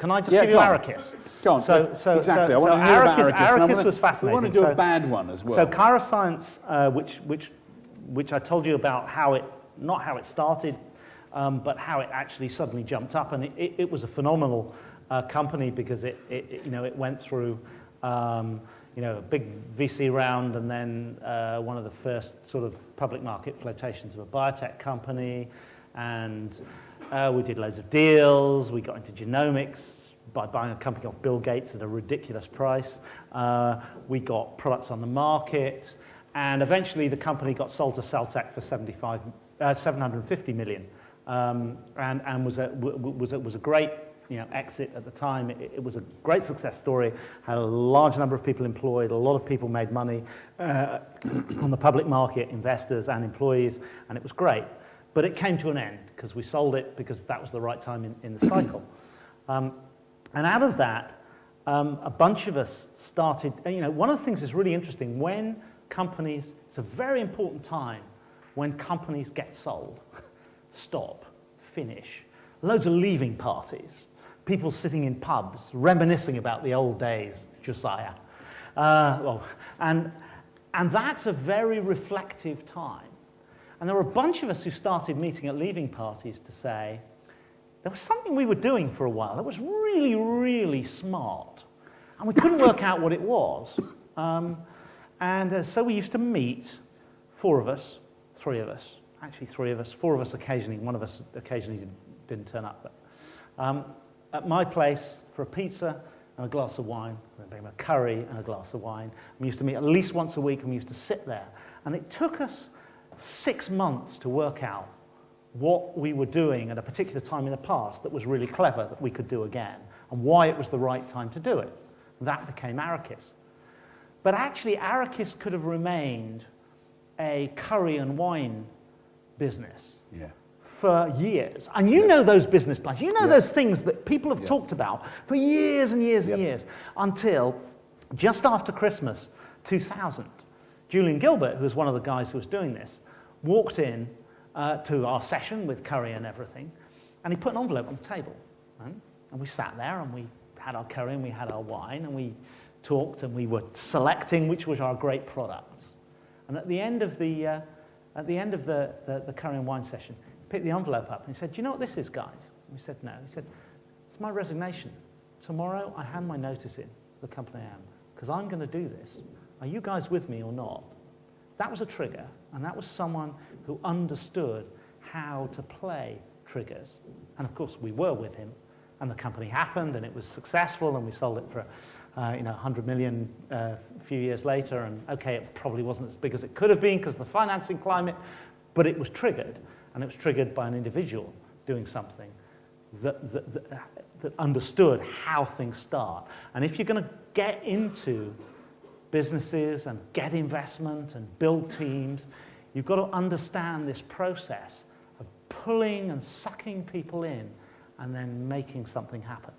can I just give you Arakis? Go on. Exactly. I want to hear about Arakis. Arakis was fascinating. We want to do a bad one as well. So Chiroscience, which I told you about not how it started, but how it actually suddenly jumped up, and it was a phenomenal company because it went through a big VC round, and then one of the first sort of public market flotations of a biotech company, and we did loads of deals. We got into genomics by buying a company off Bill Gates at a ridiculous price. We got products on the market, and eventually the company got sold to Celtec for 750 million, and was a great exit at the time. It was a great success story, had a large number of people employed, a lot of people made money on the public market, investors and employees, and it was great. But it came to an end because we sold it because that was the right time in the cycle. And out of that, a bunch of us started, one of the things that's really interesting, when companies, it's a very important time when companies get sold, stop, finish, loads of leaving parties, people sitting in pubs, reminiscing about the old days, Josiah. And that's a very reflective time. And there were a bunch of us who started meeting at leaving parties to say, there was something we were doing for a while that was really, really smart. And we couldn't work out what it was. So we used to meet, four of us, three of us, four of us occasionally, one of us occasionally didn't turn up. But, at my place for a pizza and a glass of wine, a curry and a glass of wine. We used to meet at least once a week, and we used to sit there. And it took us 6 months to work out what we were doing at a particular time in the past that was really clever that we could do again, and why it was the right time to do it. That became Arakis. But actually, Arakis could have remained a curry and wine business for years. And you know those business plans. You know those things that people have talked about for years and years and years, until just after Christmas 2000, Julian Gilbert, who was one of the guys who was doing this, walked in to our session with curry and everything, and he put an envelope on the table. Right? And we sat there, and we had our curry, and we had our wine, and we talked, and we were selecting which was our great products. And at the end of the curry and wine session, he picked the envelope up, and he said, "Do you know what this is, guys?" And we said, "No." He said, "It's my resignation. Tomorrow I hand my notice in to the company I am, because I'm going to do this. Are you guys with me or not?" That was a trigger, and that was someone who understood how to play triggers. And of course, we were with him, and the company happened, and it was successful, and we sold it for 100 million a few years later. And okay, it probably wasn't as big as it could have been because of the financing climate, but it was triggered, and it was triggered by an individual doing something that understood how things start. And if you're going to get into businesses and get investment and build teams, you've got to understand this process of pulling and sucking people in and then making something happen.